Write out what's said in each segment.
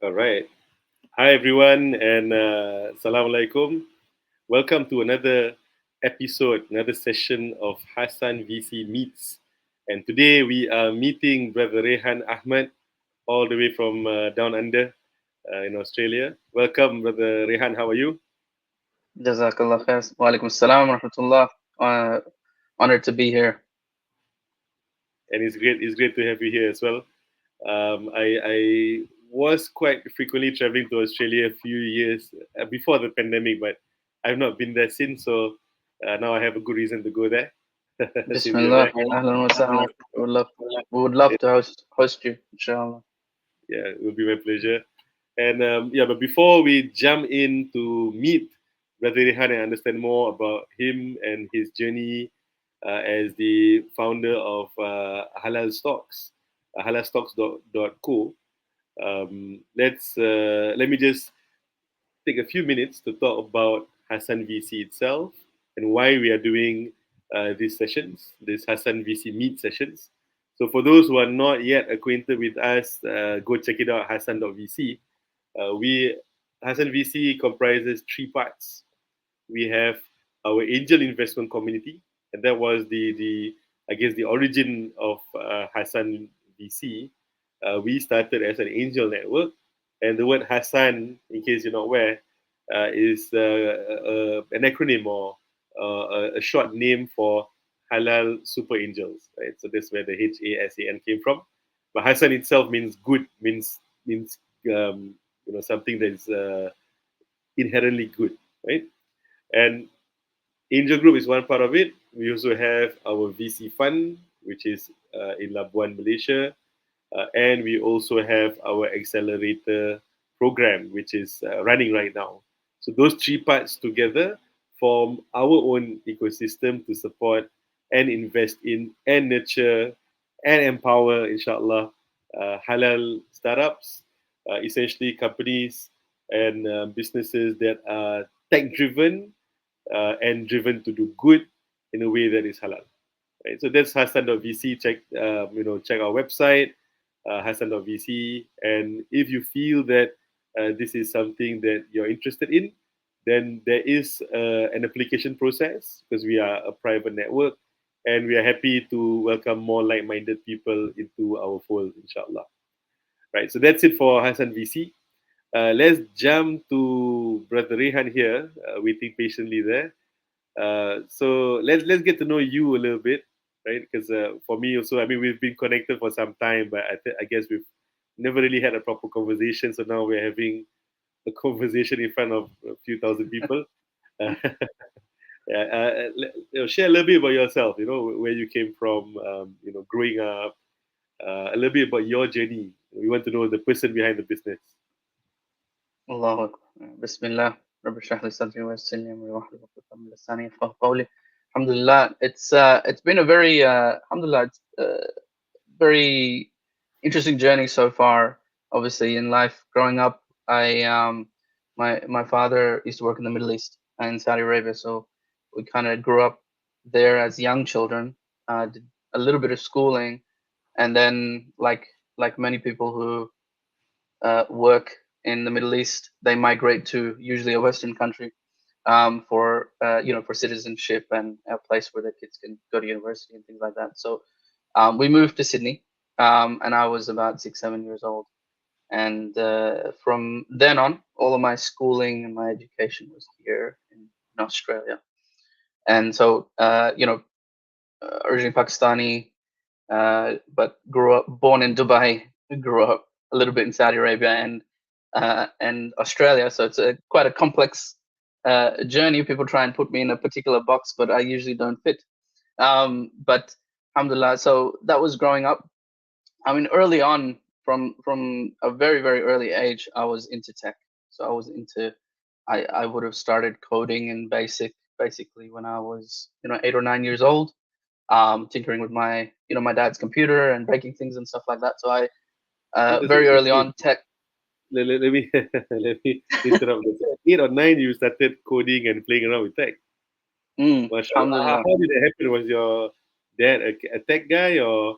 All right. Hi, everyone, and Assalamu alaikum. Welcome to another episode, another session of HASAN.VC Meets. And today we are meeting Brother Rahan Ahmed, all the way from down under in Australia. Welcome, Brother Rehan. How are you? Jazakallah khair. Wa alaikum salam wa rahmatullah. Honored to be here. And it's great to have you here as well. I was quite frequently traveling to Australia a few years before the pandemic, but I've not been there since. So now I have a good reason to go there since you're Bismillah. there. Ahlan wa sahlan. We would love to host you, inshallah. Yeah, it will be my pleasure. And yeah, but before we jump in to meet Brother Rehan and understand more about him and his journey as the founder of Halal Stocks, HalalStockCo, let me just take a few minutes to talk about HASAN.VC itself and why we are doing these sessions, these HASAN.VC Meet sessions. So for those who are not yet acquainted with us, go check it out, HASAN.VC. We HASAN.VC comprises three parts. We have our angel investment community, and that was the I guess the origin of HASAN.VC. We started as an angel network, and the word Hasan, in case you're not aware, is an acronym or a short name for Halal Super Angels, right? So that's where the HASAN came from. But Hasan itself means good, means something that is inherently good, right? And Angel Group is one part of it. We also have our VC fund, which is in Labuan, Malaysia, and we also have our accelerator program, which is running right now. So those three parts together form our own ecosystem to support and invest in and nurture and empower, inshallah, halal startups, essentially companies and businesses that are tech driven and driven to do good in a way that is halal. Right? So that's Hasan.VC. Check our website, Hasan.VC, and if you feel that this is something that you're interested in, then there is an application process because we are a private network, and we are happy to welcome more like-minded people into our fold, inshallah. Right. So that's it for Hasan.VC. Let's jump to Brother Rehan here, waiting patiently there. So let's get to know you a little bit, right? Because for me also, I mean, we've been connected for some time, but I guess we've never really had a proper conversation. So now we're having a conversation in front of a few thousand people. Uh, share a little bit about yourself. You know, where you came from. Growing up. A little bit about your journey. We want to know the person behind the business. Allahu Akbar. Bismillah. Rabbi shrah li sadri wa yassir li amri wahlul 'uqdatam min lisani yafqahu qawli. Alhamdulillah. It's been a very alhamdulillah. It's very interesting journey so far. Obviously, in life, growing up, I my father used to work in the Middle East in Saudi Arabia, so we kind of grew up there as young children. Did a little bit of schooling, and then like many people who work in the Middle East, they migrate to usually a Western country for for citizenship and a place where their kids can go to university and things like that. So we moved to Sydney, and I was about 6, 7 years old. And from then on, all of my schooling and my education was here in Australia. And so, originally Pakistani, but born in Dubai, grew up a little bit in Saudi Arabia and Australia. So it's quite a complex journey. People try and put me in a particular box, but I usually don't fit. But alhamdulillah, so that was growing up. I mean, early on, from a very very early age, I was into tech. So I was into. I would have started coding in basically when I was 8 or 9 years old, tinkering with my dad's computer and breaking things and stuff like that. So I So, very early on tech. let me let me interrupt. 8 or 9, you started coding and playing around with tech. Mashallah. Alhamdulillah. How did it happen? Was your dad a tech guy or?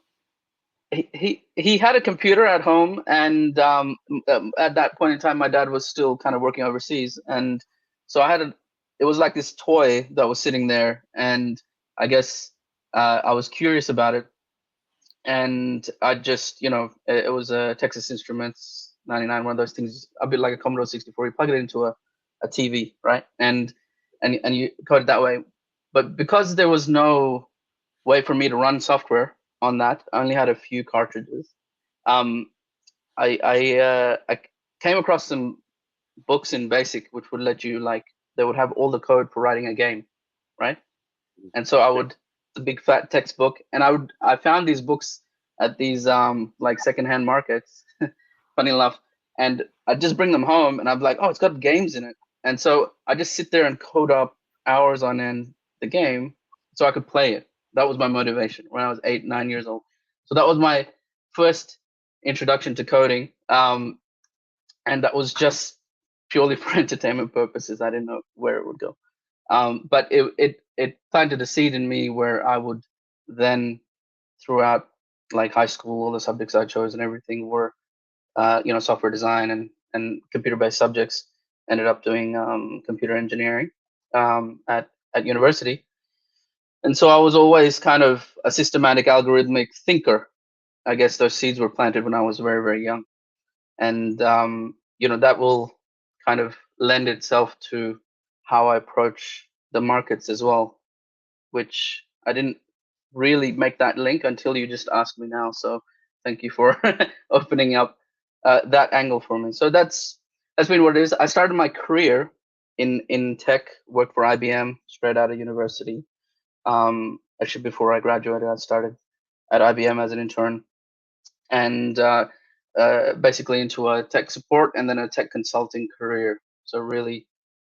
he had a computer at home, and at that point in time, my dad was still kind of working overseas, and so I had a. It was like this toy that was sitting there, and I guess I was curious about it, and I just, it was a Texas Instruments 99, one of those things, a bit like a Commodore 64. You plug it into a TV, right? And you code it that way. But because there was no way for me to run software on that, I only had a few cartridges. Um, I came across some books in BASIC which would let you, like, they would have all the code for writing a game, right? And so I Yeah. would, the big fat textbook, and I found these books at these like secondhand markets, funny enough, and I'd just bring them home, and I'd be like, oh, it's got games in it, and so I just sit there and code up hours on end the game so I could play it. That was my motivation when I was 8, 9 years old. So that was my first introduction to coding, and that was just purely for entertainment purposes. I didn't know where it would go. But it planted a seed in me where I would then, throughout like high school, all the subjects I chose and everything were software design and computer based subjects. Ended up doing computer engineering at university, and so I was always kind of a systematic algorithmic thinker. I guess those seeds were planted when I was very, very young, and that will kind of lend itself to how I approach the markets as well, which I didn't really make that link until you just asked me now. So thank you for opening up that angle for me. So that's been what it is. I started my career in tech, worked for IBM straight out of university. Actually, before I graduated, I started at IBM as an intern, and basically into a tech support and then a tech consulting career. So really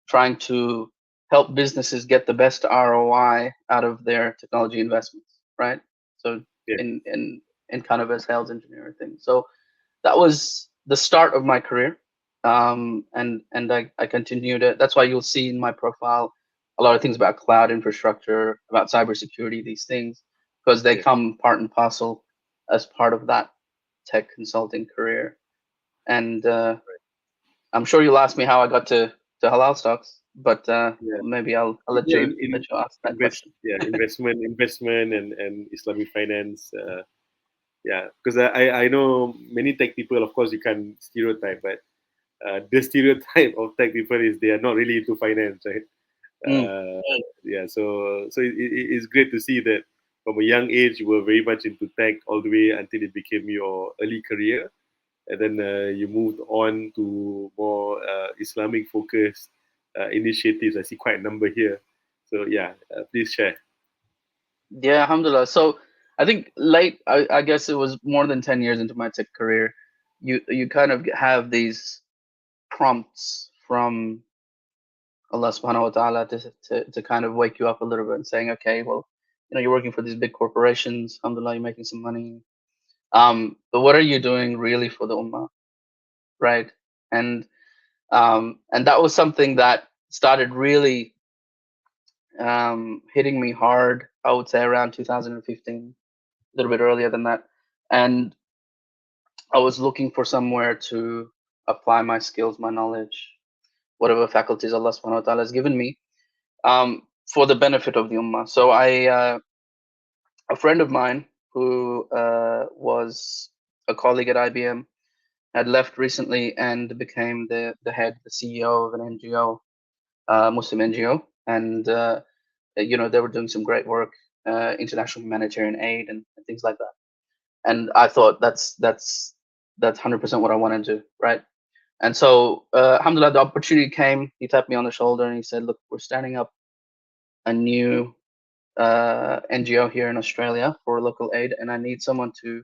trying to help businesses get the best ROI out of their technology investments, right? So Yeah. in kind of a sales engineer thing. So that was the start of my career, and I continued it. That's why you'll see in my profile a lot of things about cloud infrastructure, about cybersecurity, these things, because they Yeah. come part and parcel as part of that tech consulting career. And I'm sure you'll ask me how I got to halal stocks, but Yeah. maybe I'll let Yeah. you ask that question. Investment and Islamic finance. Yeah, because I know many tech people. Of course, you can stereotype, but the stereotype of tech people is they are not really into finance, right? Mm. Yeah, so it's great to see that from a young age you were very much into tech all the way until it became your early career, and then you moved on to more Islamic focused initiatives. I see quite a number here. So yeah, please share. Yeah, alhamdulillah. So I think I guess it was more than 10 years into my tech career. You kind of have these prompts from Allah subhanahu wa ta'ala to kind of wake you up a little bit and saying, okay, well, you're working for these big corporations, alhamdulillah, you're making some money. But what are you doing really for the ummah, right? And that was something that started really hitting me hard, I would say around 2015, a little bit earlier than that. And I was looking for somewhere to apply my skills, my knowledge, whatever faculties Allah subhanahu wa ta'ala has given me, for the benefit of the ummah. So a friend of mine who was a colleague at IBM had left recently and became the head, the CEO of an NGO, Muslim NGO, and they were doing some great work, international humanitarian aid and things like that. And I thought that's 100% what I want to do, right? And so, alhamdulillah, the opportunity came. He tapped me on the shoulder and he said, "Look, we're standing up a new NGO here in Australia for local aid, and I need someone to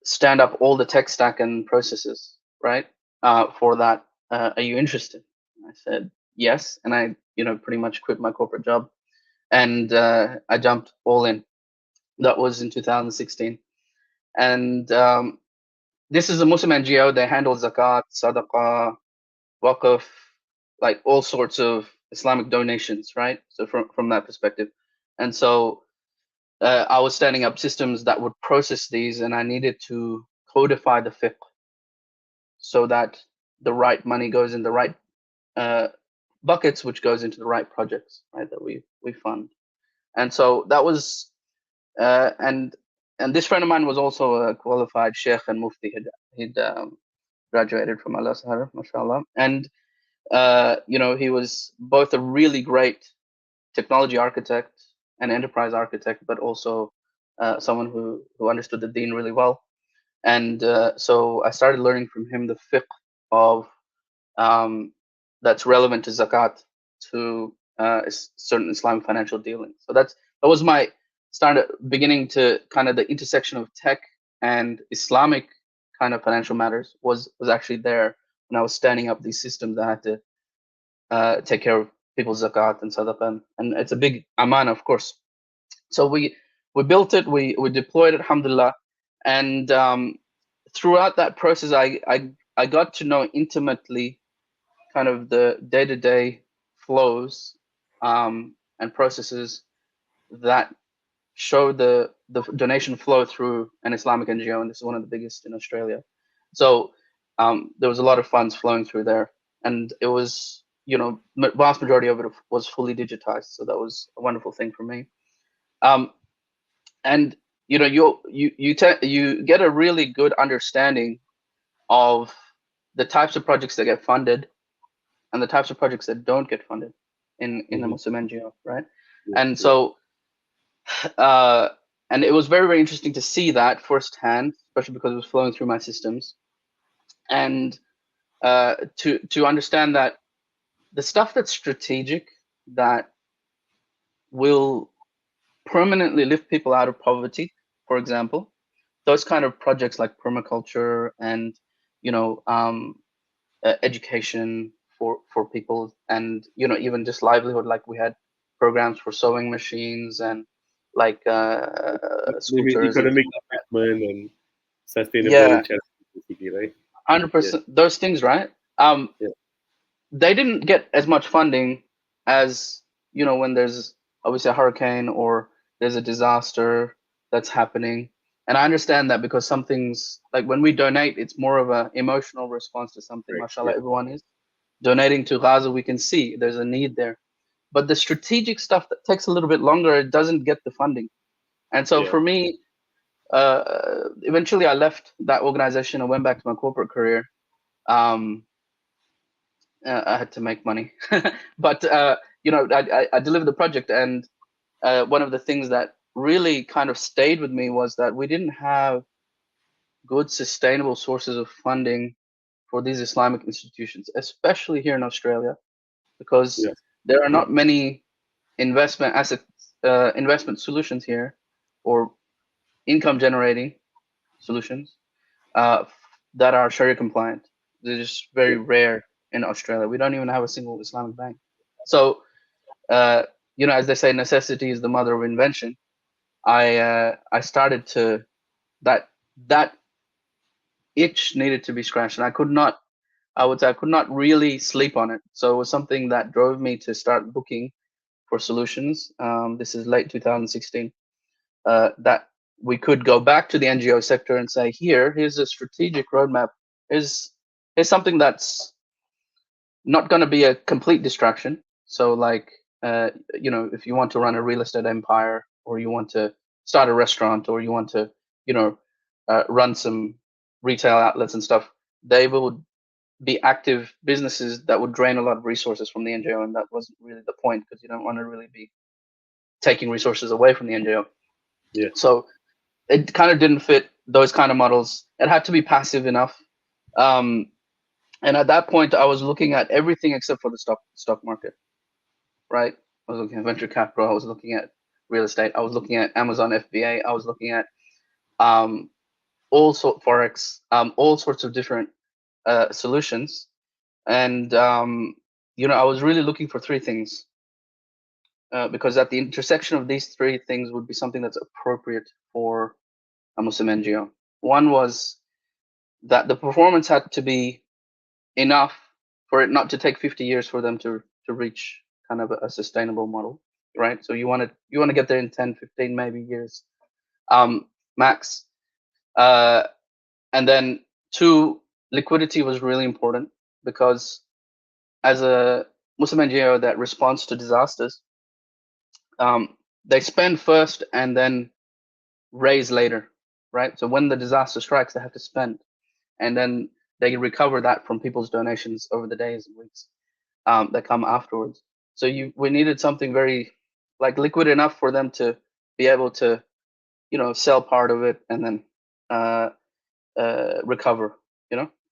stand up all the tech stack and processes, right? For that, are you interested?" I said yes, and I, pretty much quit my corporate job and I jumped all in. That was in 2016, and this is a Muslim NGO. They handle zakat, sadaqah, waqf, like all sorts of Islamic donations, right? So from that perspective, and so I was setting up systems that would process these, and I needed to codify the fiqh so that the right money goes in the right buckets, which goes into the right projects, right, that we fund. And so that was, and this friend of mine was also a qualified sheikh and mufti. He'd graduated from Al Azhar, mashallah, and he was both a really great technology architect and enterprise architect, but also someone who understood the deen really well. And so I started learning from him the fiqh of that's relevant to zakat, to certain Islamic financial dealings. So that was my started beginning to kind of the intersection of tech and Islamic kind of financial matters was actually there when I was standing up these systems that had to take care of people's zakat and sadaqah, and it's a big aman, of course. So we built it, we deployed it, alhamdulillah, and throughout that process, I got to know intimately kind of the day-to-day flows and processes that show the donation flow through an Islamic NGO, and this is one of the biggest in Australia. So there was a lot of funds flowing through there, and it was, vast majority of it was fully digitized. So that was a wonderful thing for me. And you get a really good understanding of the types of projects that get funded and the types of projects that don't get funded in a Muslim NGO, right? And so, and it was very, very interesting to see that firsthand, especially because it was flowing through my systems, and to understand that the stuff that's strategic, that will permanently lift people out of poverty, for example, those kind of projects like permaculture and education for people, and even just livelihood, like we had programs for sewing machines and like scooters, economic development and sustainable yeah, challenges, basically, right? 100%, those things, right? Yeah. They didn't get as much funding as when there's obviously a hurricane or there's a disaster that's happening. And I understand that, because some things, like when we donate, it's more of an emotional response to something. Right. Mashallah, Yeah. everyone is donating to Gaza. We can see there's a need there, but the strategic stuff that takes a little bit longer, it doesn't get the funding. And so for me, eventually I left that organization and went back to my corporate career. I had to make money, but I delivered the project, and one of the things that really kind of stayed with me was that we didn't have good sustainable sources of funding for these Islamic institutions, especially here in Australia, because there are not many investment solutions here, or income generating solutions that are Sharia compliant. They're just very rare in Australia. We don't even have a single Islamic bank. So, as they say, necessity is the mother of invention. I started to that itch needed to be scratched, and I would say I could not really sleep on it. So it was something that drove me to start looking for solutions. This is late 2016. That we could go back to the NGO sector and say, here's a strategic roadmap. Here's something that's not going to be a complete distraction. So like, if you want to run a real estate empire, or you want to start a restaurant, or you want to, run some retail outlets and stuff, they will be active businesses that would drain a lot of resources from the NGO. And that wasn't really the point, because you don't want to really be taking resources away from the NGO. Yeah. So it kind of didn't fit those kind of models. It had to be passive enough. And at that point, I was looking at everything except for the stock market, right? I was looking at venture capital. I was looking at real estate. I was looking at Amazon FBA. I was looking at forex, all sorts of different solutions. And I was really looking for three things, because at the intersection of these three things would be something that's appropriate for a Muslim NGO. One was that the performance had to be enough for it not to take 50 years for them to reach kind of a sustainable model. right? So you want to get there in 10, 15 maybe years max. And then two, liquidity was really important, because as a Muslim NGO that responds to disasters, they spend first and then raise later, right? So when the disaster strikes, they have to spend, and then they recover that from people's donations over the days and weeks that come afterwards. So we needed something very like liquid enough for them to be able to, sell part of it and then recover,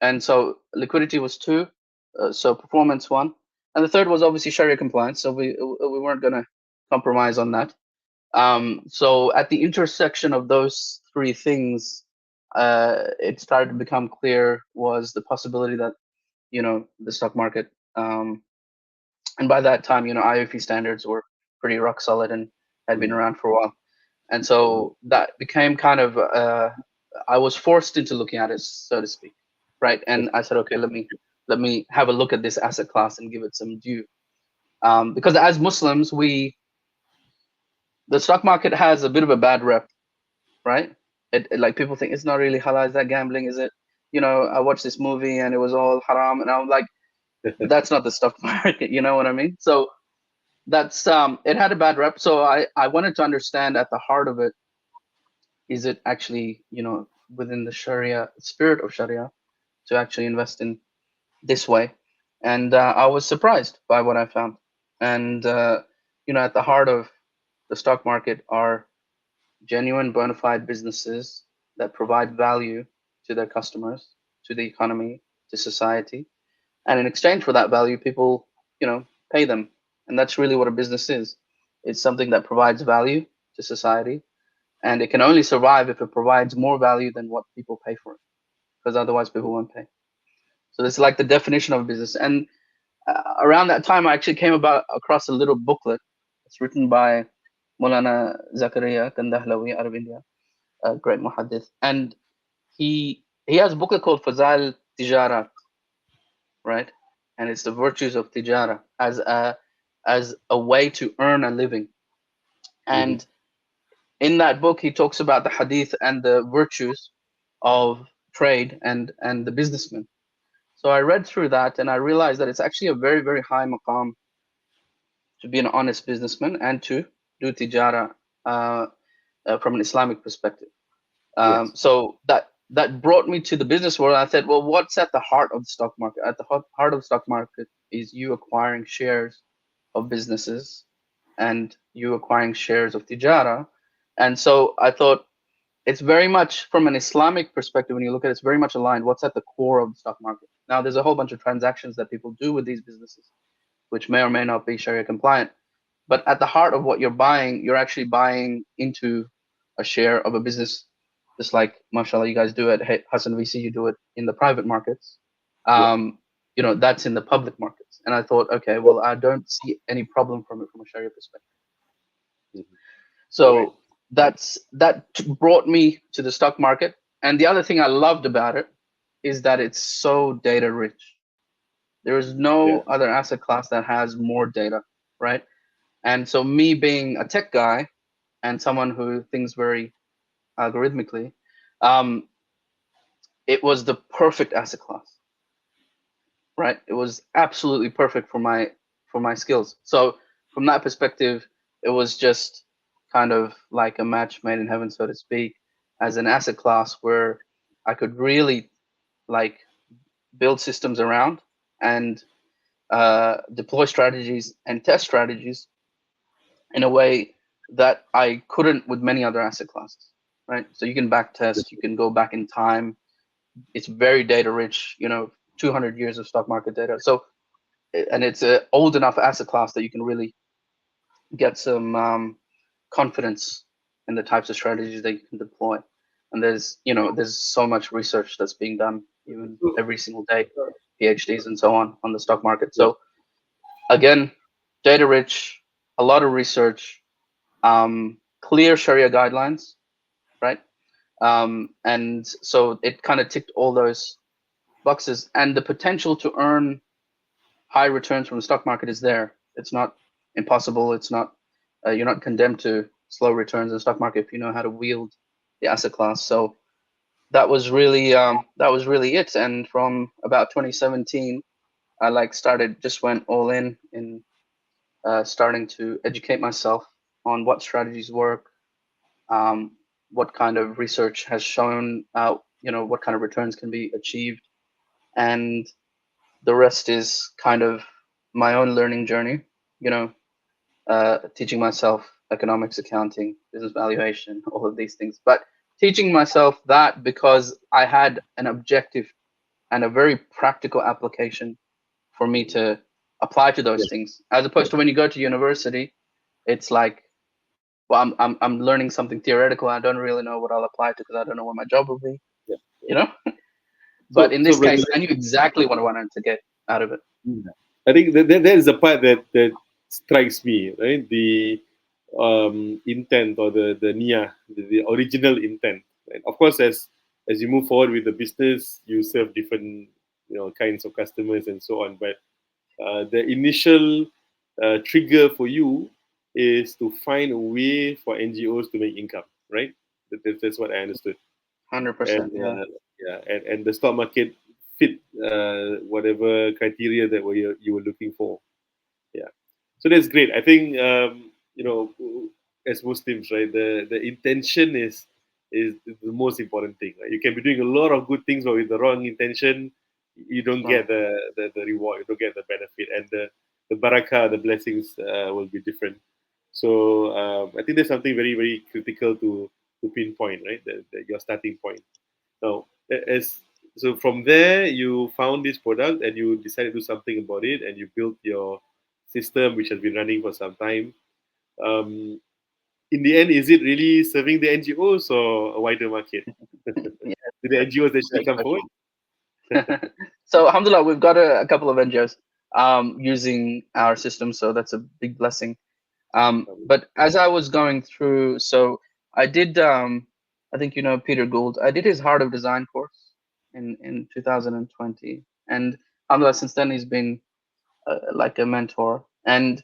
And so liquidity was two, so performance one, and the third was obviously Sharia compliance. So we weren't going to compromise on that. So at the intersection of those three things, it started to become clear was the possibility that the stock market, and by that time, IOP standards were pretty rock solid and had been around for a while, and so that became kind of I was forced into looking at it, so to speak, right? And I said, okay, let me have a look at this asset class and give it some due, because as Muslims, the stock market has a bit of a bad rep, right? Like people think it's not really halal. Is that gambling? Is it? I watched this movie and it was all haram, and I'm like, that's not the stock market. You know what I mean? So that's it had a bad rep. So I wanted to understand at the heart of it, is it actually within the Sharia spirit of Sharia to actually invest in this way? And I was surprised by what I found. And at the heart of the stock market are genuine bona fide businesses that provide value to their customers, to the economy, to society. And in exchange for that value, people, pay them. And that's really what a business is. It's something that provides value to society. And it can only survive if it provides more value than what people pay for it, because otherwise people won't pay. So it's like the definition of a business. And around that time, I actually came across a little booklet. It's written by Maulana Zakaria Kandahlawi out of India, a great muhaddith, and he has a booklet called Fazal Tijarat, right? And it's the virtues of tijara as a way to earn a living. And in that book, he talks about the hadith and the virtues of trade and the businessman. So I read through that and I realized that it's actually a very, very high maqam to be an honest businessman and to do tijara from an Islamic perspective. So that brought me to the business world. I said, well, what's at the heart of the stock market? At the heart of the stock market is you acquiring shares of businesses and you acquiring shares of tijara. And so I thought it's very much from an Islamic perspective, when you look at it, it's very much aligned. What's at the core of the stock market? Now, there's a whole bunch of transactions that people do with these businesses, which may or may not be Sharia compliant. But at the heart of what you're buying, you're actually buying into a share of a business, just like, mashallah, you guys do it. HASAN.VC, you do it in the private markets. That's in the public markets. And I thought, okay, well, I don't see any problem from it from a Sharia perspective. So that brought me to the stock market. And the other thing I loved about it is that it's so data rich. There is no other asset class that has more data, right? And so me being a tech guy and someone who thinks very algorithmically, it was the perfect asset class, right? It was absolutely perfect for my skills. So from that perspective, it was just kind of like a match made in heaven, so to speak, as an asset class where I could really like build systems around and deploy strategies and test strategies in a way that I couldn't with many other asset classes, right? So you can back test, you can go back in time. It's very data rich, 200 years of stock market data. So, and it's an old enough asset class that you can really get some confidence in the types of strategies that you can deploy. And there's so much research that's being done even every single day, PhDs and so on the stock market. So again, data rich, a lot of research, clear Sharia guidelines, right? And so it kind of ticked all those boxes, and the potential to earn high returns from the stock market is there. It's not impossible. It's not you're not condemned to slow returns in the stock market if you know how to wield the asset class. So that was really it. And from about 2017, I went all in starting to educate myself on what strategies work, what kind of research has shown what kind of returns can be achieved, and the rest is kind of my own learning journey. Teaching myself economics, accounting, business valuation, all of these things, but teaching myself that because I had an objective and a very practical application for me to apply to those things, as opposed to when you go to university, it's like, well, I'm learning something theoretical. I don't really know what I'll apply to because I don't know what my job will be, Yeah. you know. But So, in so this brother, case, I knew exactly what I wanted to get out of it. I think that is the part that strikes me, right? The intent or the niya, the original intent. Right? Of course, as you move forward with the business, you serve different kinds of customers and so on. But the initial trigger for you is to find a way for NGOs to make income, right? That's what I understood. And 100%, yeah. yeah, and the stock market fit whatever criteria that you were looking for. Yeah, so that's great. I think as Muslims, right, the intention is the most important thing. Right? You can be doing a lot of good things, but with the wrong intention, you don't get the reward, you don't get the benefit, and the barakah, the blessings will be different. So I think there's something very very critical to pinpoint, right? Your starting point. Now, as so from there, you found this product and you decided to do something about it, and you built your system, which has been running for some time. Um, in the end, is it really serving the NGOs or a wider market? Yeah, Do the NGOs actually great come forward? question. So, alhamdulillah, we've got a couple of NGOs using our system, so that's a big blessing. But as I was going through, so I did, I think you know Peter Gould. I did his Heart of Design course in 2020, and alhamdulillah, since then he's been like a mentor. And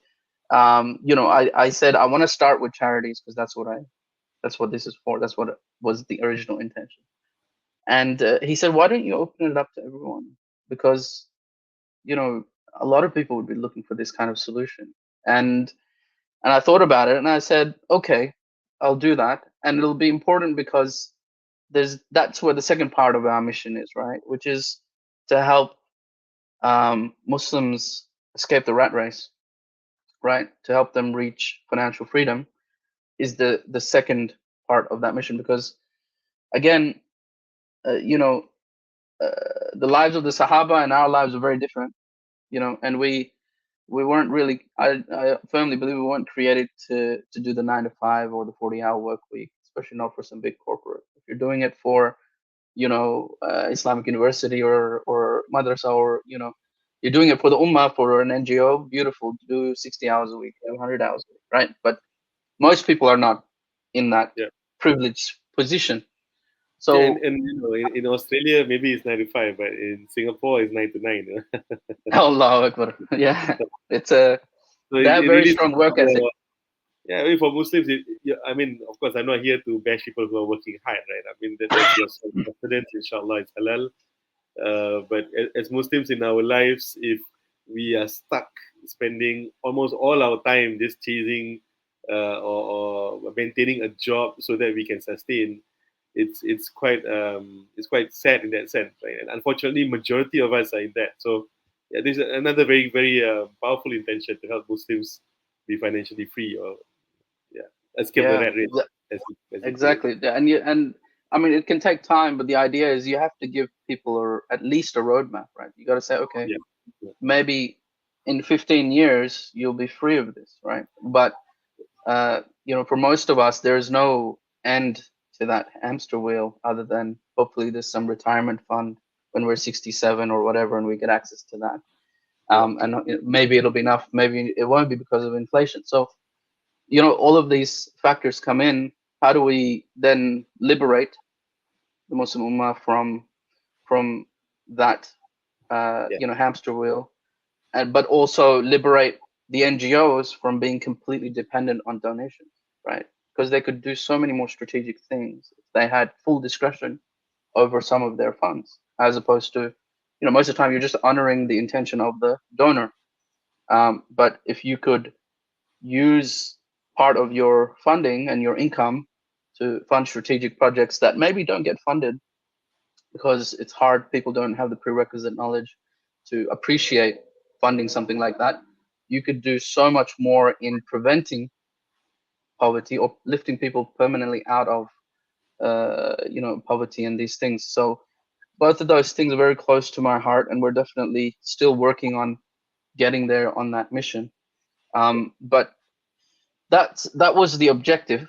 I said I want to start with charities because that's what this is for. That's what was the original intention. And he said, why don't you open it up to everyone? Because a lot of people would be looking for this kind of solution. And I thought about it and I said, okay, I'll do that. And it'll be important because that's where the second part of our mission is, right? Which is to help Muslims escape the rat race, right? To help them reach financial freedom is the second part of that mission. Because again, uh, you know, the lives of the Sahaba and our lives are very different, and we weren't really. I firmly believe we weren't created to do the 9 to 5 or the 40-hour work week, especially not for some big corporate. If you're doing it for Islamic University or madrasa, or you're doing it for the ummah, for an NGO, beautiful, do 60 hours a week, do 100 hours a week, right? But most people are not in that Yeah. privileged position. Yeah, So and in Australia maybe it's 9 to 5, but in Singapore it's 9 to 9. Allah Akbar. Yeah, it's a So they have it very really strong work ethic. yeah, I mean, for Muslims, I mean, of course, I'm not here to bash people who are working hard, right? I mean, that's your self-confidence, inshallah, it's halal. But as Muslims in our lives, if we are stuck spending almost all our time just chasing or maintaining a job so that we can sustain, it's quite sad in that sense, right? And unfortunately, majority of us are in that. So yeah, this is another very very powerful intention to help Muslims be financially free or yeah escape the Yeah, rat race as you put it. exactly. And I mean, it can take time, but the idea is you have to give people at least a roadmap, right? You got to say, okay, Yeah. Yeah. maybe in 15 years you'll be free of this, right? But for most of us, there's no end to that hamster wheel other than hopefully there's some retirement fund when we're 67 or whatever, and we get access to that. Yeah. And maybe it'll be enough. Maybe it won't be because of inflation. So all of these factors come in. How do we then liberate the Muslim Ummah from that Yeah. hamster wheel, but also liberate the NGOs from being completely dependent on donations, right? Because they could do so many more strategic things if they had full discretion over some of their funds, as opposed to, most of the time you're just honoring the intention of the donor. But if you could use part of your funding and your income to fund strategic projects that maybe don't get funded because it's hard, people don't have the prerequisite knowledge to appreciate funding something like that, you could do so much more in preventing poverty or lifting people permanently out of poverty and these things. So both of those things are very close to my heart, and we're definitely still working on getting there on that mission. But that was the objective,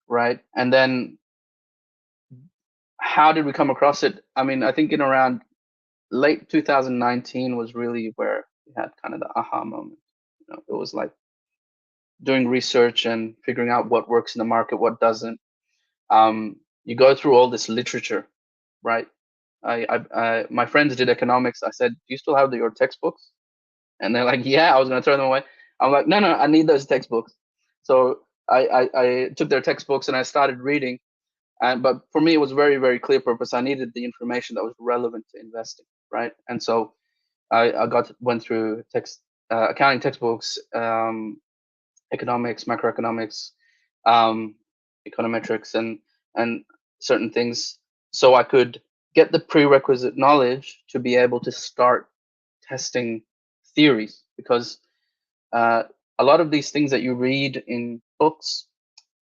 right? And then how did we come across it? I mean, I think in around late 2019 was really where we had kind of the aha moment. It was like doing research and figuring out what works in the market, what doesn't. You go through all this literature, right? My friends did economics. I said, "Do you still have your textbooks?" And they're like, "Yeah." I was gonna throw them away. I'm like, "No, I need those textbooks." So I took their textbooks and I started reading. But for me, it was very, very clear purpose. I needed the information that was relevant to investing, right? And so I went through accounting textbooks, economics, macroeconomics, um, econometrics, and certain things, so I could get the prerequisite knowledge to be able to start testing theories. Because a lot of these things that you read in books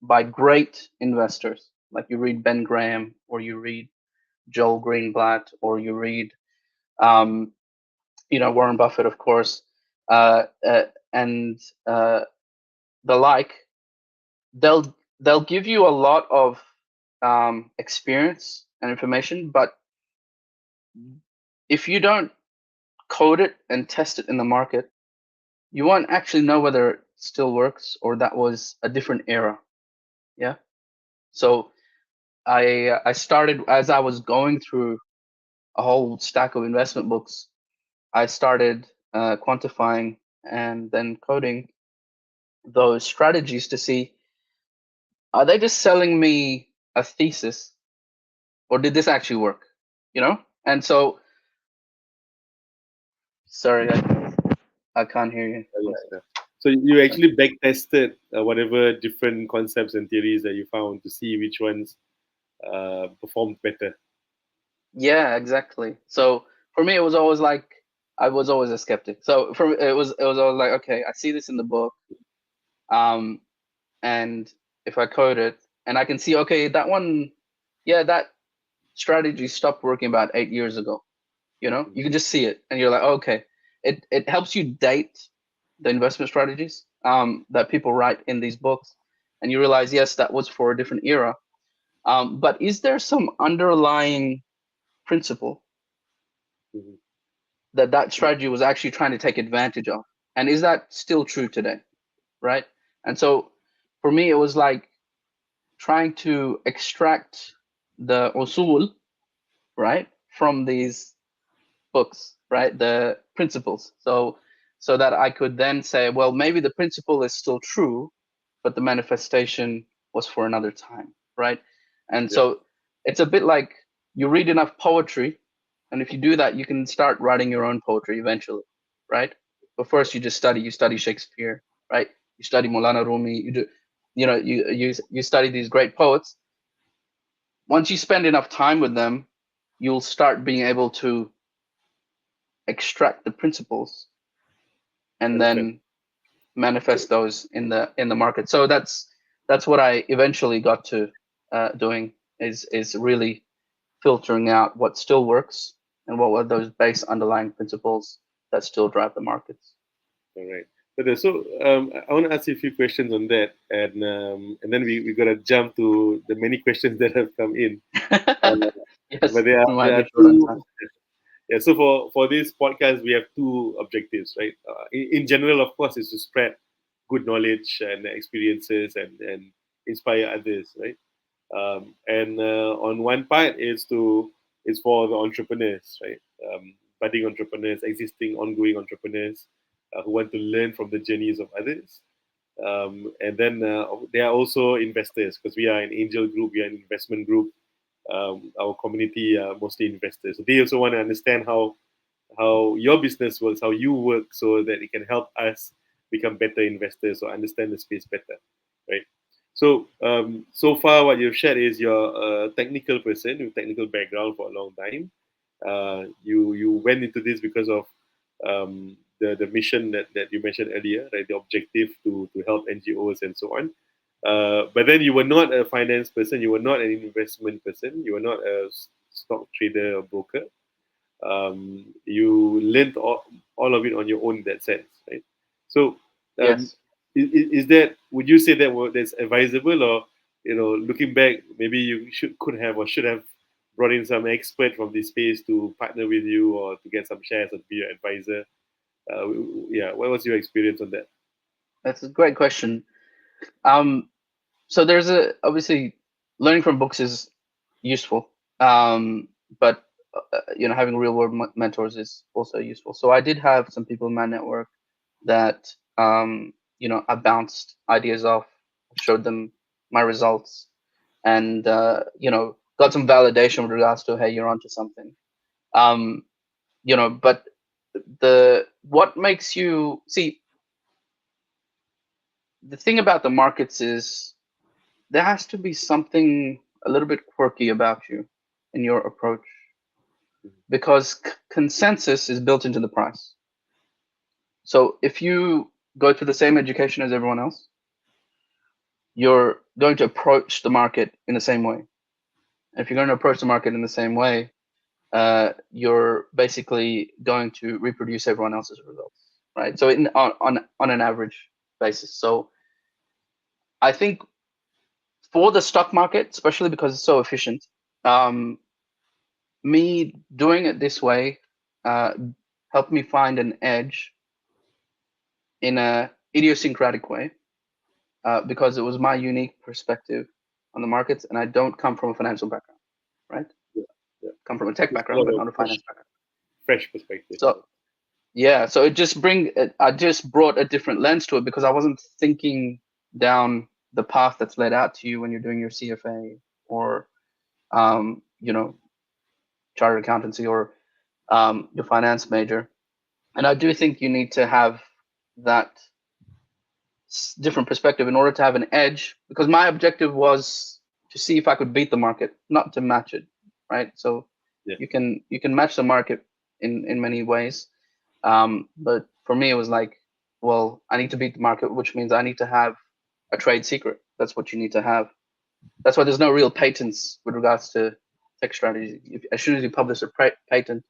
by great investors, like you read Ben Graham, or you read Joel Greenblatt, or you read Warren Buffett, of course, and the like, they'll give you a lot of experience and information, but if you don't code it and test it in the market, you won't actually know whether it still works or that was a different era. Yeah. So I started, as I was going through a whole stack of investment books, I started quantifying and then coding those strategies to see, are they just selling me a thesis, or did this actually work? And so, sorry, I can't hear you. Yeah. So you actually back tested whatever different concepts and theories that you found to see which ones performed better. Yeah, exactly. So for me, it was always like, I was always a skeptic. So for me, it was always like, okay, I see this in the book, and if I code it and I can see, okay, that one, yeah, that strategy stopped working about 8 years ago. You can just see it, and you're like, okay. It helps you date the investment strategies that people write in these books, and you realize, yes, that was for a different era. But is there some underlying principle Mhm. that strategy was actually trying to take advantage of? And is that still true today? Right? And so for me, it was like trying to extract the usul, right, from these books, right, the principles. So that I could then say, well, maybe the principle is still true, but the manifestation was for another time, right? And Yeah. so it's a bit like you read enough poetry, and if you do that, you can start writing your own poetry eventually, right? But first, you study Shakespeare, right? You study Maulana Rumi, you study these great poets. Once you spend enough time with them, you'll start being able to extract the principles and Understand. then manifest those in the market. So that's what I eventually got to doing, is really filtering out what still works and what were those base underlying principles that still drive the markets. All right. So I want to ask you a few questions on that, and then we gotta jump to the many questions that have come in. Uh, Yes, but we might there be are short on two. time. Yeah. So for this podcast, we have two objectives, right? In general, of course, is to spread good knowledge and experiences and inspire others, right? And on one part is for the entrepreneurs, right? Budding entrepreneurs, existing, ongoing entrepreneurs, who want to learn from the journeys of others. And then there are also investors, because we are an angel group, we are an investment group. Our community are mostly investors. So they also want to understand how your business works, how you work, so that it can help us become better investors or understand the space better, right? So so far, what you've shared is you're a technical person with technical background for a long time. You went into this because of the mission that you mentioned earlier, right? The objective to help NGOs and so on. But then you were not a finance person, you were not an investment person, you were not a stock trader or broker. You learned all of it on your own in that sense, right? So, um, Yes. is that, would you say that that's advisable, or looking back, maybe you could have or should have brought in some expert from this space to partner with you or to get some shares or to be your advisor? Yeah, what was your experience on that? That's a great question. Um, so there's obviously learning from books is useful, but having real world mentors is also useful. So I did have some people in my network that I bounced ideas off, showed them my results, and got some validation with regards to, hey, you're onto something. um but the what makes you see, the thing about the markets is there has to be something a little bit quirky about you in your approach, because consensus is built into the price. So if you go to the same education as everyone else, you're going to approach the market in the same way. And if you're going to approach the market in the same way, you're basically going to reproduce everyone else's results, right? So on an average basis. So I think for the stock market, especially because it's so efficient, um, me doing it this way uh, helped me find an edge in a idiosyncratic way, because it was my unique perspective on the markets, and I don't come from a financial background, right? Yeah, yeah. Come from a tech It's background, more but of not a a fresh, finance background. fresh perspective. So yeah, so I just brought a different lens to it, because I wasn't thinking down the path that's led out to you when you're doing your CFA or um, you know chartered accountancy or your finance major. And I do think you need to have that different perspective in order to have an edge, because my objective was to see if I could beat the market, not to match it, right? So Yeah, you can match the market in many ways, but for me it was like, well, I need to beat the market, which means I need to have a trade secret. That's what you need to have. That's why there's no real patents with regards to tech strategy. As soon as you publish a patent,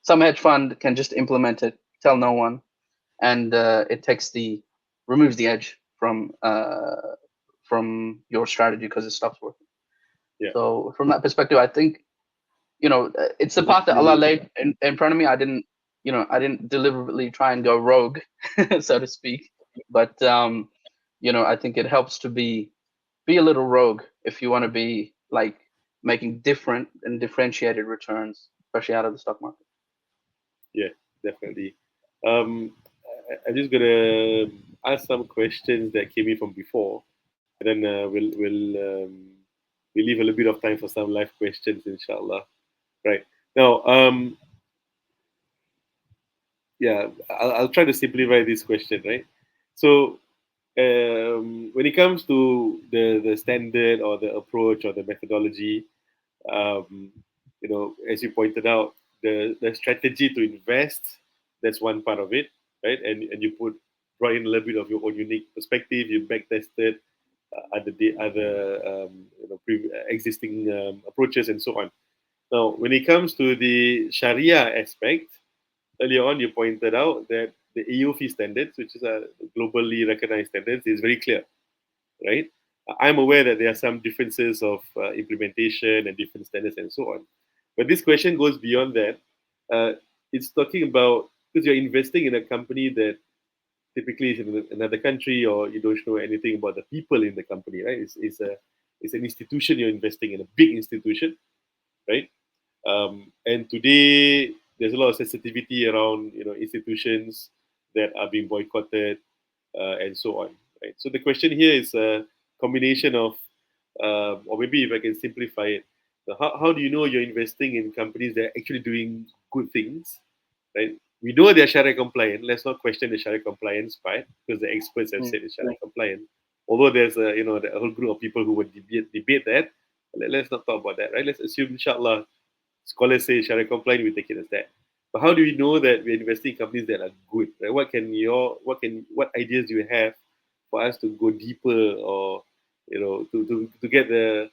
some hedge fund can just implement it, tell no one, and it removes the edge from your strategy, because it stops working. yeah. So from that perspective, I think it's the path that Allah laid in front of me. I didn't deliberately try and go rogue, so to speak, but I think it helps to be a little rogue if you want to be like making different and differentiated returns, especially out of the stock market. Yeah, definitely. I'm just gonna ask some questions that came in from before, and then we'll leave a little bit of time for some live questions, inshallah. Right now, yeah, I'll try to simplify this question. Right, so when it comes to the standard or the approach or the methodology, um, as you pointed out, the strategy to invest, that's one part of it, right? And you brought in a little bit of your own unique perspective. You back tested other existing approaches and so on. Now, when it comes to the Sharia aspect, earlier on you pointed out that the AUFI standards, which is a globally recognized standards, is very clear, right? I'm aware that there are some differences of implementation and different standards and so on. But this question goes beyond that. Uh, it's talking about, because you're investing in a company that typically is in another country, or you don't know anything about the people in the company, right? It's an institution you're investing in, a big institution, right? And today there's a lot of sensitivity around institutions. that are being boycotted, and so on. Right. So the question here is a combination of, or maybe if I can simplify it, how do you know you're investing in companies that are actually doing good things, right? We know they're Sharia compliant. Let's not question the Sharia compliance part because the experts have said it's Sharia compliant. Although there's a whole group of people who would debate that. Let's not talk about that, right? Let's assume, inshallah, scholars say Sharia compliant, we take it as that. But how do we know that we're investing in companies that are good? Right? What ideas do you have for us to go deeper, or to get the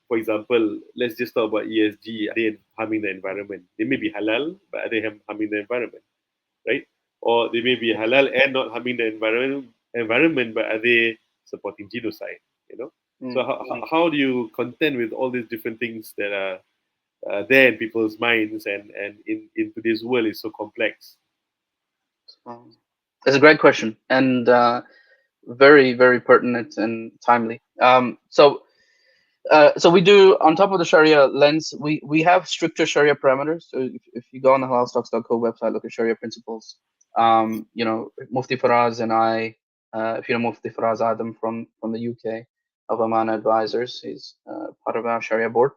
for example, let's just talk about ESG. Are they harming the environment? They may be halal, but are they harming the environment, right? Or they may be halal and not harming the environment, but are they supporting genocide? You know. So how do you contend with all these different things that are there in people's minds, and in today's world is so complex? It's a great question, and very, very pertinent and timely. So we do, on top of the Sharia lens, we have stricter Sharia parameters. So if you go on the HalalStockCo website, look at Sharia principles. Mufti Faraz and I, if you know Mufti Faraz Adam from the UK, of Amana Advisors, he's part of our Sharia board.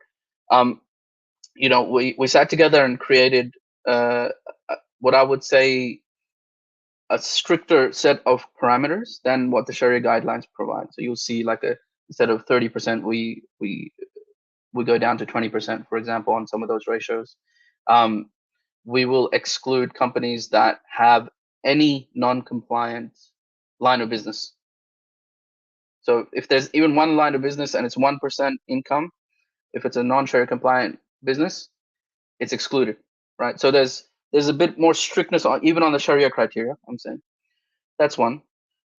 We sat together and created what I would say a stricter set of parameters than what the Sharia guidelines provide. So you'll see, like, instead of 30%, we go down to 20%, for example, on some of those ratios. We will exclude companies that have any non-compliant line of business. So if there's even one line of business and it's 1% income, if it's a non-Sharia compliant business, it's excluded, right? So there's a bit more strictness even on the Sharia criteria, I'm saying. That's one.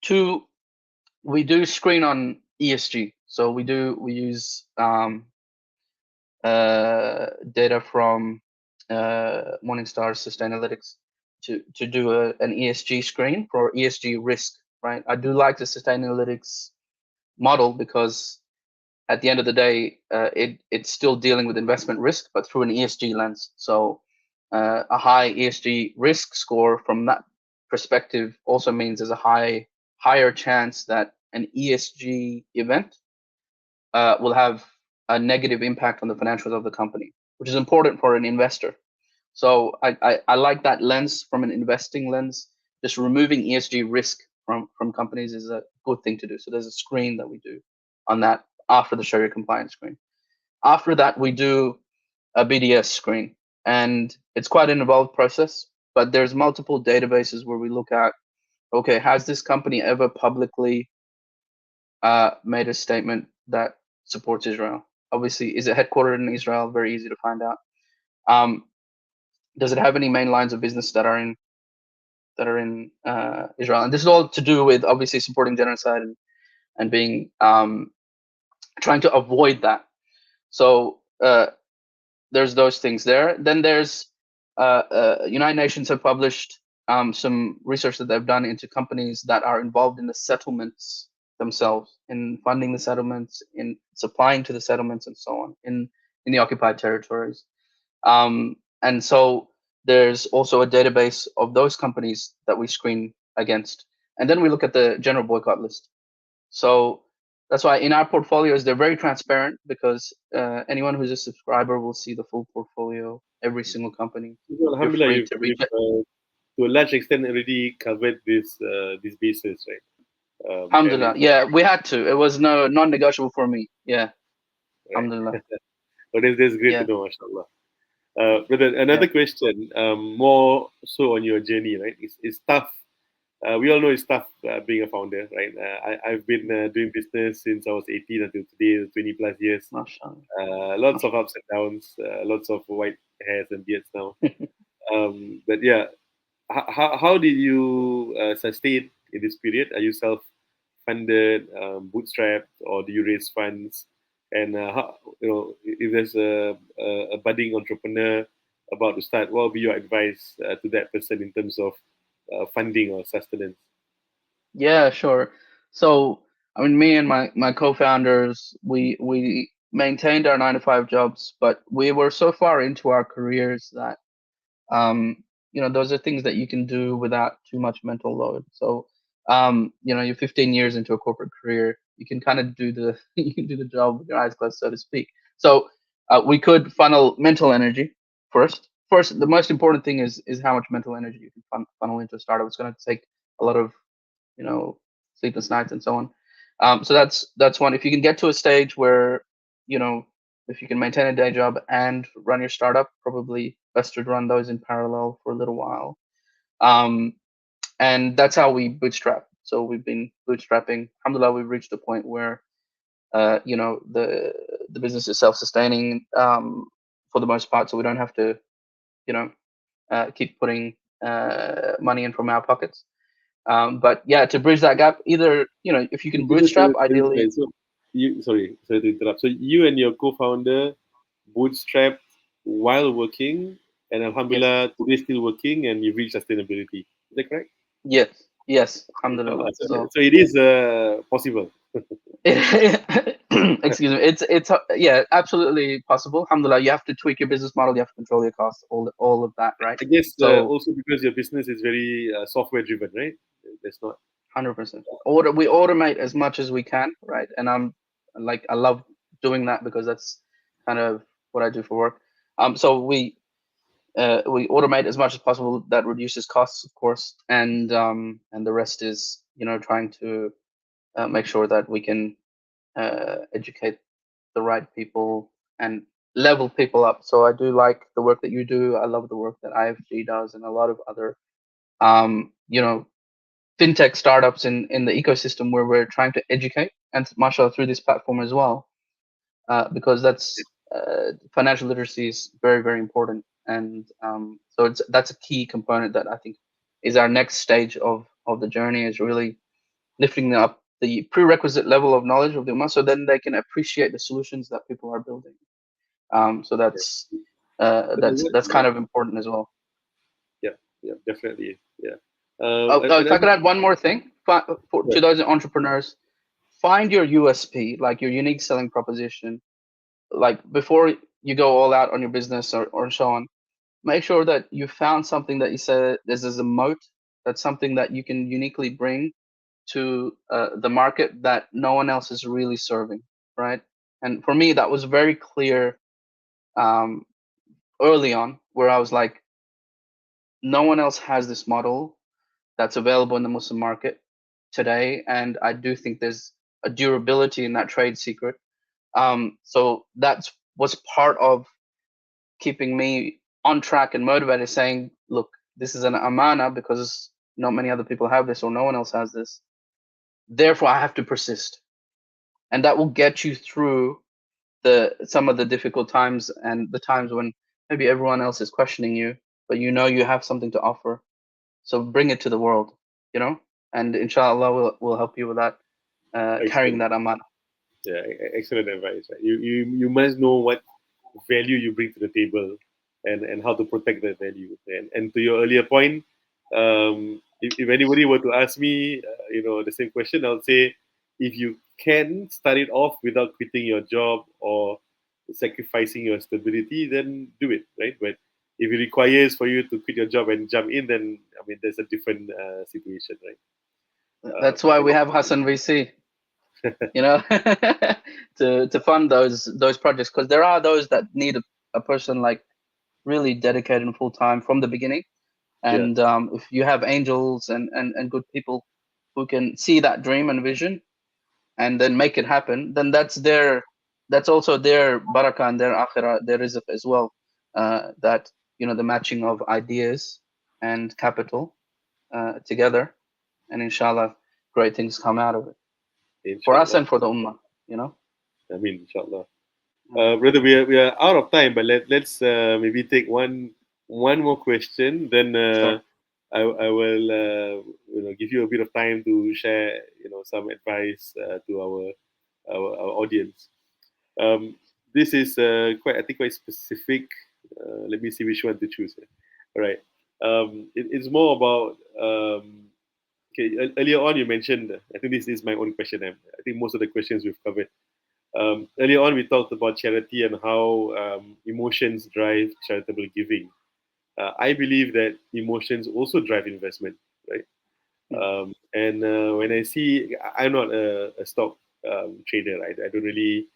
Two, we do screen on ESG. So we use data from Morningstar Sustainalytics to do an ESG screen for ESG risk, right? I do like the Sustainalytics model because at the end of the day, it's still dealing with investment risk, but through an ESG lens. So a high ESG risk score from that perspective also means there's a higher chance that an ESG event will have a negative impact on the financials of the company, which is important for an investor. So I like that lens from an investing lens. Just removing ESG risk from companies is a good thing to do. So there's a screen that we do on that after the Sharia compliance screen. After that, we do a BDS screen, and it's quite an involved process, but there's multiple databases where we look at, okay, has this company ever publicly made a statement that supports Israel? Obviously, is it headquartered in Israel? Very easy to find out. Does it have any main lines of business that are in Israel? And this is all to do with obviously supporting genocide and being trying to avoid that. So there's those things there. Then there's United Nations have published some research that they've done into companies that are involved in the settlements themselves, in funding the settlements, in supplying to the settlements, and so on in the occupied territories. And so there's also a database of those companies that we screen against. And then we look at the general boycott list. So that's why in our portfolios, they're very transparent, because anyone who's a subscriber will see the full portfolio, every single company. Well, alhamdulillah, you've to a large extent already covered this basis, right? Alhamdulillah. Yeah, we had to. It was non-negotiable for me. Yeah. Right. Alhamdulillah. But that's great to know, mashallah. Brother, another question, more so on your journey, right? It's tough. We all know it's tough being a founder, right? I've been doing business since I was 18 until today, 20 plus years. Lots of ups and downs, lots of white hairs and beards now. But yeah, how did you sustain in this period? Are you self-funded, bootstrapped, or do you raise funds? And if there's a budding entrepreneur about to start, what would be your advice to that person in terms of funding or sustenance? Yeah, sure. So, I mean, me and my co-founders, we maintained our 9-to-5 jobs, but we were so far into our careers that those are things that you can do without too much mental load. So you're 15 years into a corporate career, you can kind of do the you can do the job with your eyes closed, so to speak. So we could funnel mental energy first. First, the most important thing is how much mental energy you can funnel into a startup. It's going to take a lot of sleepless nights and so on. So that's one. If you can get to a stage where if you can maintain a day job and run your startup, probably best to run those in parallel for a little while. And that's how we bootstrap. So we've been bootstrapping. Alhamdulillah, we've reached a point where the business is self-sustaining for the most part, so we don't have to keep putting money in from our pockets. But yeah, to bridge that gap, either if you can bootstrap, ideally. Sorry to interrupt. So you and your co-founder bootstrapped while working, and Alhamdulillah, today still working, and you've reached sustainability. Is that correct? Yes, Alhamdulillah. So it is possible. Excuse me. It's yeah, absolutely possible. Alhamdulillah, you have to tweak your business model. You have to control your costs. All of that, right? I guess So also because your business is very software driven, right? That's not 100%. We automate as much as we can, right? And I love doing that because that's kind of what I do for work. So we automate as much as possible. That reduces costs, of course, and the rest is trying to make sure that we can educate the right people and level people up. So I do like the work that you do. I love the work that IFG does, and a lot of other fintech startups in the ecosystem where we're trying to educate, and mashallah through this platform as well, because that's financial literacy is very, very important. And so that's a key component that I think is our next stage of the journey, is really lifting up the prerequisite level of knowledge of the ummah, so then they can appreciate the solutions that people are building. So that's kind of important as well. Yeah, definitely. Yeah. If I could add one more thing to those entrepreneurs, find your USP, like your unique selling proposition. Like before you go all out on your business or so on, make sure that you found something that you say this is a moat. That's something that you can uniquely bring to the market that no one else is really serving, right? And for me, that was very clear early on, where I was like, no one else has this model that's available in the Muslim market today, and I do think there's a durability in that trade secret. So that was part of keeping me on track and motivated, saying, look, this is an amana because not many other people have this, or no one else has this. Therefore, I have to persist, and that will get you through some of the difficult times and the times when maybe everyone else is questioning you, but you have something to offer. So bring it to the world, and inshallah we'll help you with that, carrying that amana. Yeah, excellent advice. Right? You must know what value you bring to the table, and how to protect that value. And to your earlier point, if anybody were to ask me, the same question, I'll say, if you can start it off without quitting your job or sacrificing your stability, then do it, right? But if it requires for you to quit your job and jump in, then I mean, there's a different situation, right? That's why we have HASAN.VC, to fund those projects, because there are those that need a person like really dedicated and full time from the beginning. And if you have angels and good people who can see that dream and vision and then make it happen, then that's also their barakah and their akhirah, their rizq as well. That the matching of ideas and capital together, and inshallah great things come out of it, for us and for the ummah. I mean, inshallah. Brother, we are out of time, but let's maybe take one more question. Then Sure. I will give you a bit of time to share some advice to our audience. This is quite specific. Let me see which one to choose. All right. It's more about okay. Earlier on, you mentioned. I think this is my own question. I think most of the questions we've covered. Earlier on, we talked about charity and how emotions drive charitable giving. I believe that emotions also drive investment, right? Mm. And when I see, I'm not a stock trader. I don't really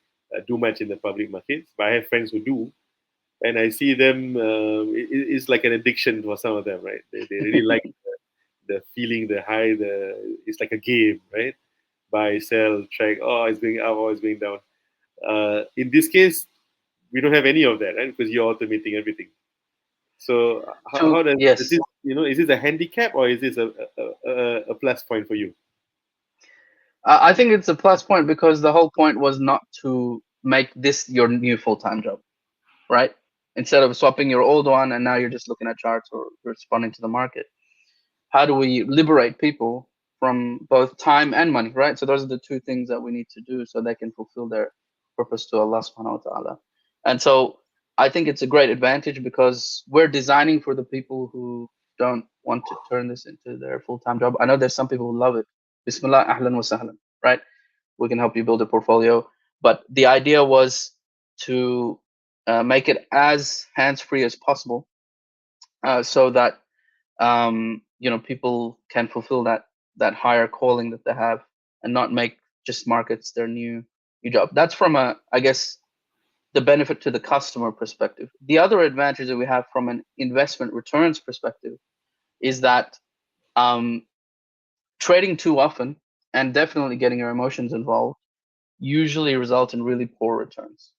do much in the public markets, but I have friends who do, and I see them. It's like an addiction for some of them, right? They really like the feeling, the high. It's like a game, right? Buy, sell, track. Oh, it's going up. Oh, it's going down. In this case, we don't have any of that, right? Because you're automating everything. So how does Yes, this, is this a handicap or is this a plus point for you? I think it's a plus point because the whole point was not to make this your new full-time job, right? Instead of swapping your old one and now you're just looking at charts or responding to the market. How do we liberate people from both time and money, right? So those are the two things that we need to do so they can fulfill their purpose to Allah subhanahu wa ta'ala. And so I think it's a great advantage because we're designing for the people who don't want to turn this into their full-time job. I know there's some people who love it. Bismillah, ahlan wa sahlan, right? We can help you build a portfolio. But the idea was to make it as hands-free as possible so that people can fulfill that higher calling that they have and not make just markets their new job. That's from I guess the benefit to the customer perspective. The other advantage that we have from an investment returns perspective is that um, trading too often and definitely getting your emotions involved usually result in really poor returns.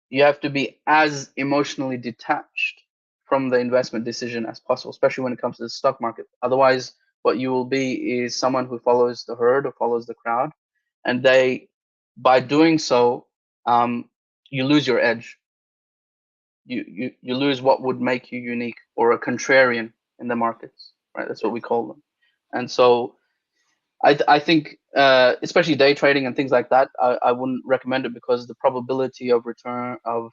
You have to be as emotionally detached from the investment decision as possible, especially when it comes to the stock market. Otherwise, what you will be is someone who follows the herd or follows the crowd, and by doing so, you lose your edge. You lose what would make you unique or a contrarian in the markets, right? That's what we call them. And so I think, especially day trading and things like that, I wouldn't recommend it because the probability of return of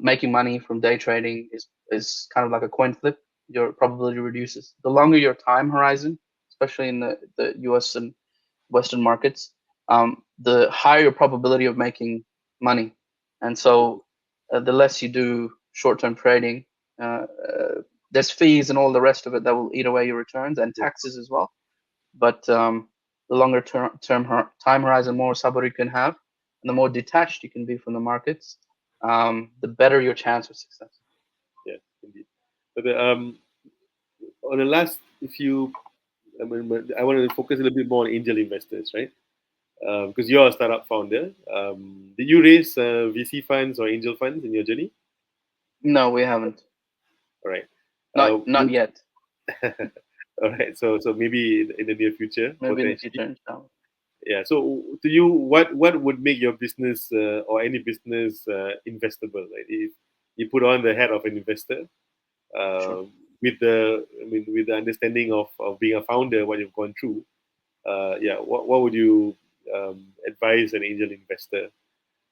making money from day trading is kind of like a coin flip. Your probability reduces. The longer your time horizon, especially in the US and Western markets, the higher your probability of making money. And so the less you do short-term trading, there's fees and all the rest of it that will eat away your returns and taxes as well. But the longer time horizon, more sabr you can have, and the more detached you can be from the markets, the better your chance of success. Yeah, indeed. But on the last few, I want to focus a little bit more on angel investors, right? Because you're a startup founder. Did you raise VC funds or angel funds in your journey? No, we haven't. All right. Not yet. All right. So maybe in the near future, Maybe in the potentially. future, inshallah. Yeah. So to you, what would make your business or any business investable? Right? If you put on the hat of an investor, Sure. uh, with the understanding of being a founder, what you've gone through, yeah, what would you advise an angel investor?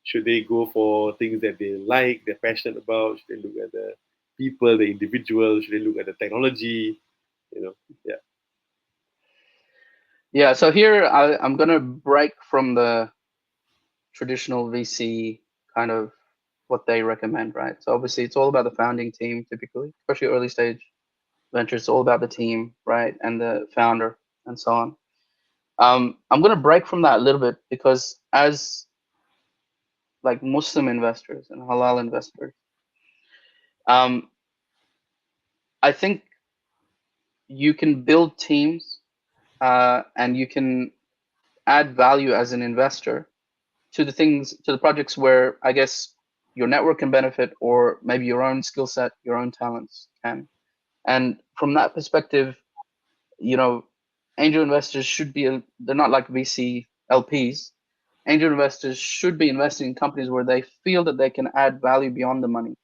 Should they go for things that they like, they're passionate about? Should they look at the people, the individual? Should they look at the technology? Yeah. Yeah. So here I'm gonna break from the traditional VC kind of what they recommend, right? So obviously it's all about the founding team typically, especially early stage ventures. It's all about the team, right, and the founder and so on. I'm going to break from that a little bit because as like Muslim investors and halal investors, um, I think you can build teams and you can add value as an investor to the projects where I guess your network can benefit or maybe your own skill set, your own talents can. And from that perspective, you know, angel investors should be, they're not like VC LPs. Angel investors should be investing in companies where they feel that they can add value beyond the money,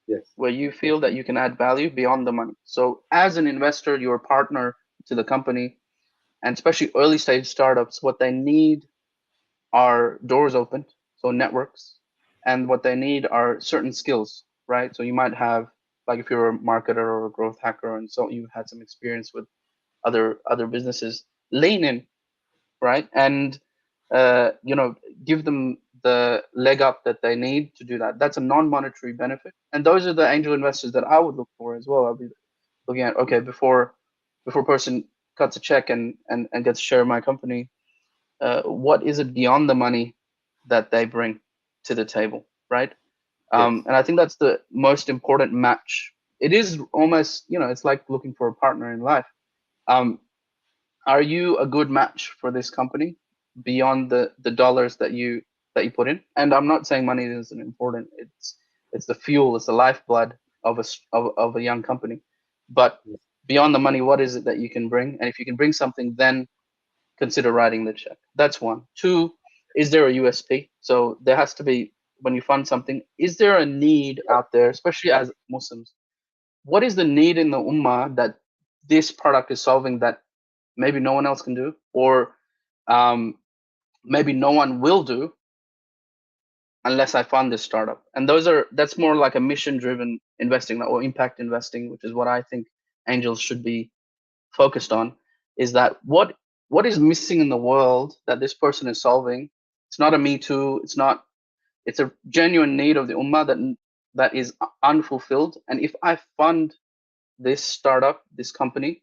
Yes. where you feel that you can add value beyond the money. So as an investor, you're a partner to the company, and especially early stage startups, what they need are doors opened, so networks, and what they need are certain skills, right? So you might have, like if you're a marketer or a growth hacker, and so you've had some experience with other businesses, lean in, right? And give them the leg up that they need to do that. That's a non-monetary benefit, and those are the angel investors that I would look for as well. I'll be looking at, okay, before a person cuts a check and gets a share of my company, what is it beyond the money that they bring to the table, right? Yes. And I think that's the most important match. It is almost, it's like looking for a partner in life. Um, are you a good match for this company beyond the dollars that you put in? And I'm not saying money isn't important. It's the fuel, it's the lifeblood of a young company. But Yes. beyond the money, what is it that you can bring? And if you can bring something, then consider writing the check. That's one. Two, is there a USP? So there has to be, when you fund something, is there a need out there, especially as Muslims? What is the need in the ummah that this product is solving that maybe no one else can do, or um, maybe no one will do unless I fund this startup? And that's more like a mission-driven investing or impact investing, which is what I think angels should be focused on. Is that what is missing in the world that this person is solving? It's not a me too. It's not. It's a genuine need of the ummah that is unfulfilled. And if I fund this startup, this company,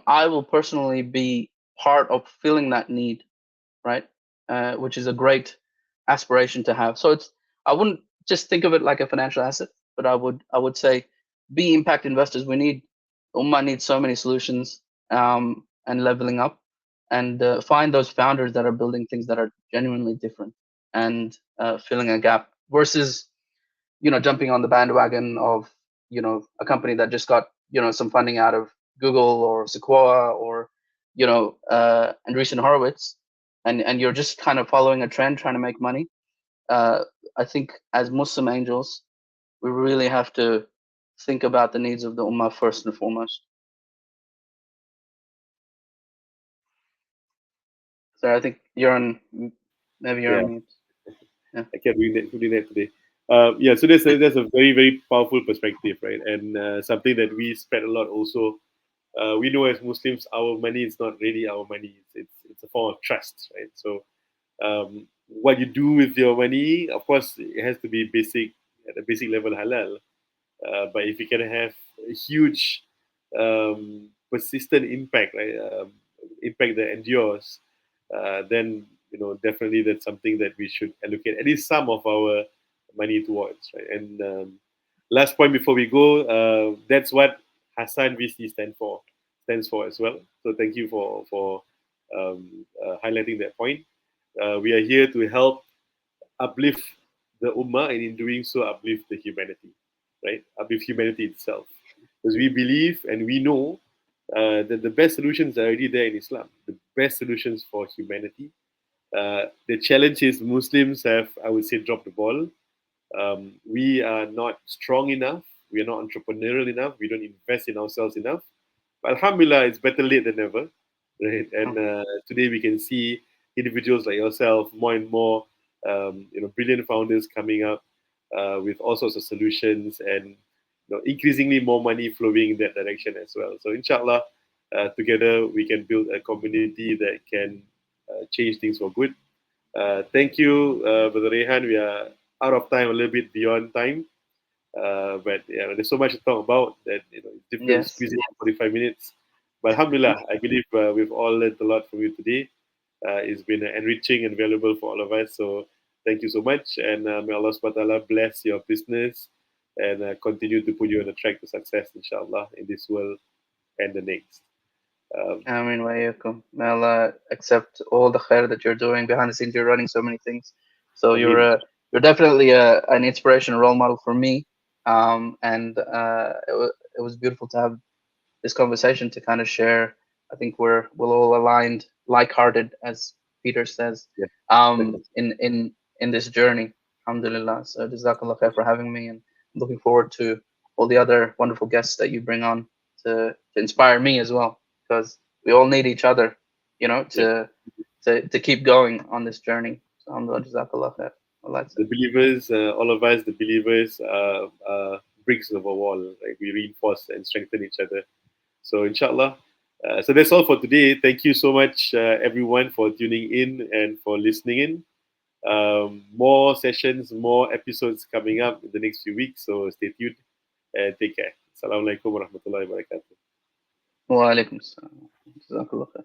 I will personally be part of filling that need, right? Which is a great aspiration to have. So I wouldn't just think of it like a financial asset, but I would say be impact investors. Ummah needs so many solutions, and leveling up, and find those founders that are building things that are genuinely different and filling a gap versus jumping on the bandwagon of a company that just got some funding out of Google or Sequoia or Andreessen Horowitz, and you're just kind of following a trend trying to make money. I think as Muslim angels, we really have to think about the needs of the ummah first and foremost. So I think maybe you're Yeah. on mute. Yeah. I can read that today. Yeah, so that's a very very powerful perspective, right? And something that we spread a lot also. We know as Muslims, our money is not really our money. It's a form of trust, right? So what you do with your money, of course, it has to be basic at a basic level halal. But if you can have a huge, persistent impact, right? Impact that endures, then definitely that's something that we should allocate at least some of our money towards, right? And last point before we go, that's what HASAN.VC stands for as well. So thank you for highlighting that point. We are here to help uplift the ummah, and in doing so, uplift the humanity, right? Uplift humanity itself. Because we believe and we know that the best solutions are already there in Islam, the best solutions for humanity. The challenge is Muslims have, I would say, dropped the ball. We are not strong enough. We are not entrepreneurial enough. We don't invest in ourselves enough. But Alhamdulillah, it's better late than never, right? And today we can see individuals like yourself, more and more, brilliant founders coming up with all sorts of solutions, and increasingly more money flowing in that direction as well. So inshallah, together we can build a community that can change things for good. Thank you, Brother Rehan. We are out of time, a little bit beyond time. But yeah, there's so much to talk about that it's difficult to Yes. squeeze in 45 minutes. But alhamdulillah, I believe we've all learned a lot from you today. It's been enriching and valuable for all of us. So thank you so much, and may Allah subhanahu wa ta'ala bless your business and continue to put you on the track to success, inshallah, in this world and the next. Ameen wa yakum. May Allah accept all the khair that you're doing behind the scenes. You're running so many things, so Ameen. you're definitely an inspirational role model for me. And it was beautiful to have this conversation to kind of share. I think we're all aligned, like-hearted, as Peter says, Yeah. in this journey. Alhamdulillah. So Jazakallah khair for having me, and I'm looking forward to all the other wonderful guests that you bring on to inspire me as well, because we all need each other, Yeah. to keep going on this journey. So Alhamdulillah, Jazakallah khair. Allah The believers, all of us, the believers, are bricks of a wall. Right? We reinforce and strengthen each other. So, inshallah. So that's all for today. Thank you so much, everyone, for tuning in and for listening in. More sessions, more episodes coming up in the next few weeks. So stay tuned and take care. Assalamu alaikum wa rahmatullahi wa barakatuh. وعليكم السلام. جزاك الله خير.